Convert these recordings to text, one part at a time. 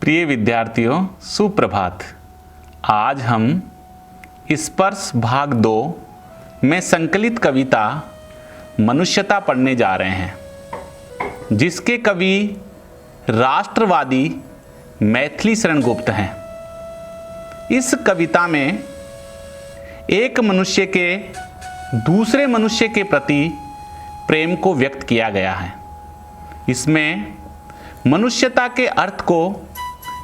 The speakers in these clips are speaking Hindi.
प्रिय विद्यार्थियों, सुप्रभात। आज हम स्पर्श भाग 2 में संकलित कविता मनुष्यता पढ़ने जा रहे हैं, जिसके कवि राष्ट्रवादी मैथिली शरण गुप्त हैं। इस कविता में एक मनुष्य के दूसरे मनुष्य के प्रति प्रेम को व्यक्त किया गया है। इसमें मनुष्यता के अर्थ को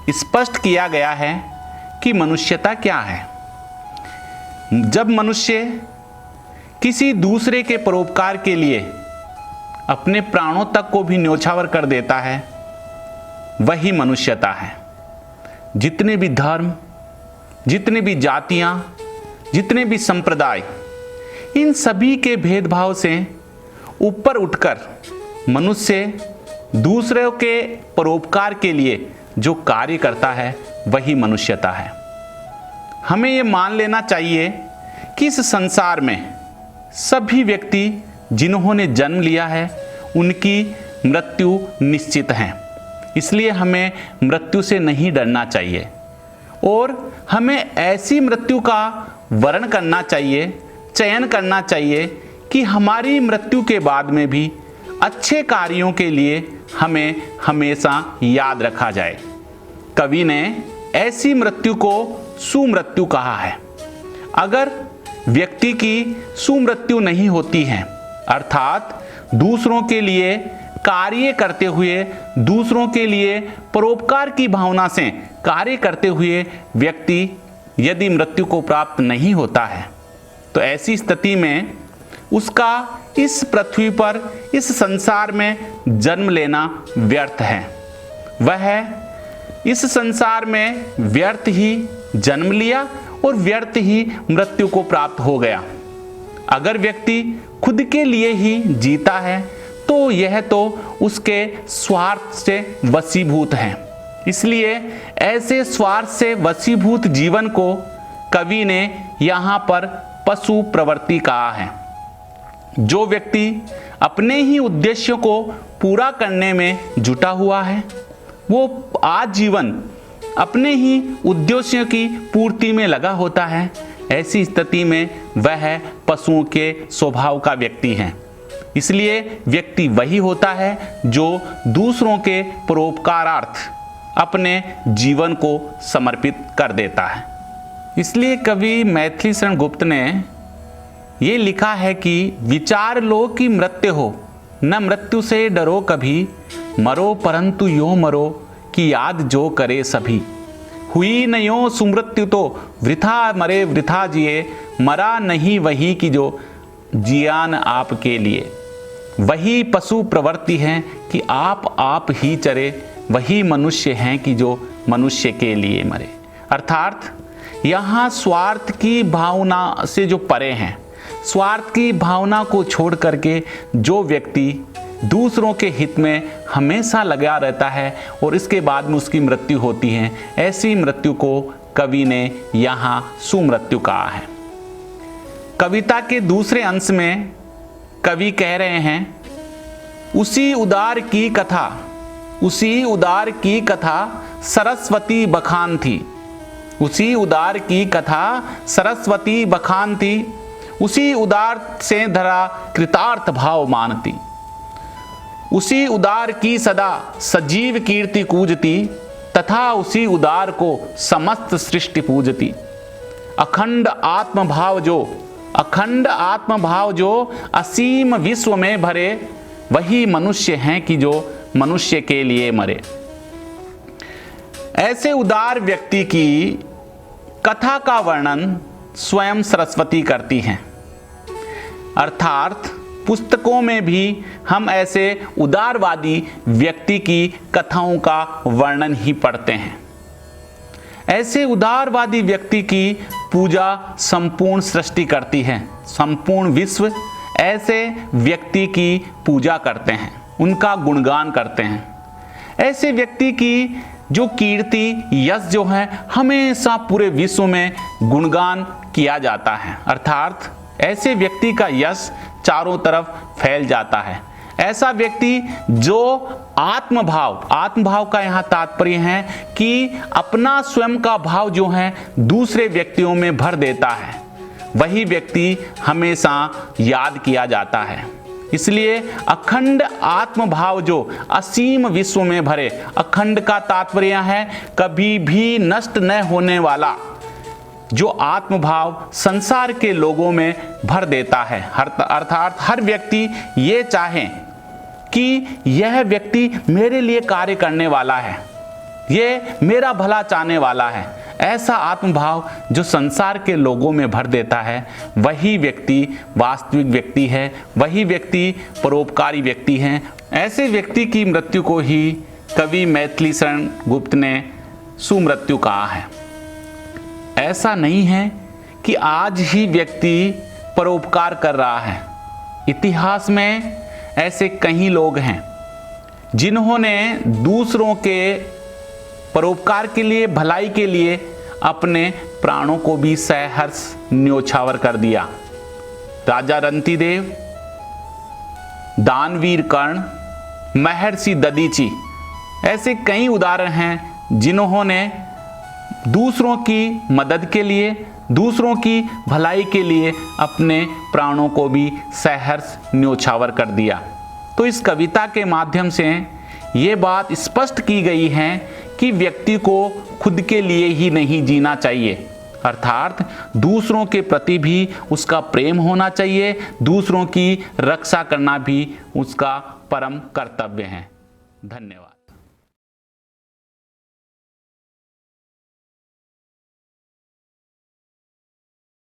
स्पष्ट किया गया है कि मनुष्यता क्या है। जब मनुष्य किसी दूसरे के परोपकार के लिए अपने प्राणों तक को भी न्योछावर कर देता है, वही मनुष्यता है। जितने भी धर्म, जितने भी जातियां, जितने भी संप्रदाय, इन सभी के भेदभाव से ऊपर उठकर मनुष्य दूसरों के परोपकार के लिए जो कार्य करता है, वही मनुष्यता है। हमें ये मान लेना चाहिए कि इस संसार में सभी व्यक्ति जिन्होंने जन्म लिया है, उनकी मृत्यु निश्चित है। इसलिए हमें मृत्यु से नहीं डरना चाहिए और हमें ऐसी मृत्यु का वर्ण करना चाहिए, चयन करना चाहिए कि हमारी मृत्यु के बाद में भी अच्छे कार्यों के लिए हमें हमेशा याद रखा जाए। कवि ने ऐसी मृत्यु को सुमृत्यु कहा है। अगर व्यक्ति की सुमृत्यु नहीं होती है, अर्थात दूसरों के लिए कार्य करते हुए, दूसरों के लिए परोपकार की भावना से कार्य करते हुए व्यक्ति यदि मृत्यु को प्राप्त नहीं होता है, तो ऐसी स्थिति में उसका इस पृथ्वी पर, इस संसार में जन्म लेना व्यर्थ है। वह इस संसार में व्यर्थ ही जन्म लिया और व्यर्थ ही मृत्यु को प्राप्त हो गया। अगर व्यक्ति खुद के लिए ही जीता है, तो यह तो उसके स्वार्थ से वशीभूत है। इसलिए ऐसे स्वार्थ से वशीभूत जीवन को कवि ने यहाँ पर पशु प्रवृत्ति कहा है। जो व्यक्ति अपने ही उद्देश्यों को पूरा करने में जुटा हुआ है, वो आजीवन अपने ही उद्देश्यों की पूर्ति में लगा होता है। ऐसी स्थिति में वह पशुओं के स्वभाव का व्यक्ति है। इसलिए व्यक्ति वही होता है जो दूसरों के परोपकारार्थ अपने जीवन को समर्पित कर देता है। इसलिए कवि मैथिली शरण गुप्त ने ये लिखा है कि विचार लो कि मृत्यु हो, न मृत्यु से डरो कभी, मरो परंतु यो मरो कि याद जो करे सभी। हुई न यो सुमृत्यु तो वृथा मरे वृथा जिए, मरा नहीं वही कि जो जियान आपके लिए। वही पशु प्रवृत्ति है कि आप ही चरे, वही मनुष्य हैं कि जो मनुष्य के लिए मरे। अर्थात यहाँ स्वार्थ की भावना से जो परे हैं, स्वार्थ की भावना को छोड़ करके जो व्यक्ति दूसरों के हित में हमेशा लगा रहता है और इसके बाद में उसकी मृत्यु होती है, ऐसी मृत्यु को कवि ने यहाँ सुमृत्यु कहा है। कविता के दूसरे अंश में कवि कह रहे हैं, उसी उदार की कथा, उसी उदार की कथा सरस्वती बखान थी। उसी उदार की कथा सरस्वती बखान थी, उसी उदार से धरा कृतार्थ भाव मानती। उसी उदार की सदा सजीव कीर्ति कूजती, तथा उसी उदार को समस्त सृष्टि पूजती। अखंड आत्मभाव जो असीम विश्व में भरे, वही मनुष्य हैं कि जो मनुष्य के लिए मरे। ऐसे उदार व्यक्ति की कथा का वर्णन स्वयं सरस्वती करती हैं। अर्थात पुस्तकों में भी हम ऐसे उदारवादी व्यक्ति की कथाओं का वर्णन ही पढ़ते हैं। ऐसे उदारवादी व्यक्ति की पूजा संपूर्ण सृष्टि करती है। संपूर्ण विश्व ऐसे व्यक्ति की पूजा करते हैं, उनका गुणगान करते हैं। ऐसे व्यक्ति की जो कीर्ति, यश जो है, हमेशा पूरे विश्व में गुणगान किया जाता है। अर्थात ऐसे व्यक्ति का यश चारों तरफ फैल जाता है। ऐसा व्यक्ति जो आत्मभाव का यहाँ तात्पर्य है कि अपना स्वयं का भाव जो है दूसरे व्यक्तियों में भर देता है, वही व्यक्ति हमेशा याद किया जाता है। इसलिए अखंड आत्मभाव जो असीम विश्व में भरे, अखंड का तात्पर्य है कभी भी नष्ट न होने वाला, जो आत्मभाव संसार के लोगों में भर देता है। अर्थात हर व्यक्ति ये चाहे कि यह व्यक्ति मेरे लिए कार्य करने वाला है, ये मेरा भला चाहने वाला है, ऐसा आत्मभाव जो संसार के लोगों में भर देता है, वही व्यक्ति वास्तविक व्यक्ति है, वही व्यक्ति परोपकारी व्यक्ति है। ऐसे व्यक्ति की मृत्यु को ही कवि मैथिली शरण गुप्त ने सुमृत्यु कहा है। ऐसा नहीं है कि आज ही व्यक्ति परोपकार कर रहा है। इतिहास में ऐसे कई लोग हैं जिन्होंने दूसरों के परोपकार के लिए, भलाई के लिए अपने प्राणों को भी सहर्ष न्योछावर कर दिया। राजा रंतिदेव, दानवीर कर्ण, महर्षि दधीची, ऐसे कई उदाहरण हैं जिन्होंने दूसरों की मदद के लिए, दूसरों की भलाई के लिए अपने प्राणों को भी सहर्ष न्योछावर कर दिया। तो इस कविता के माध्यम से ये बात स्पष्ट की गई है कि व्यक्ति को खुद के लिए ही नहीं जीना चाहिए, अर्थात दूसरों के प्रति भी उसका प्रेम होना चाहिए, दूसरों की रक्षा करना भी उसका परम कर्तव्य है। धन्यवाद।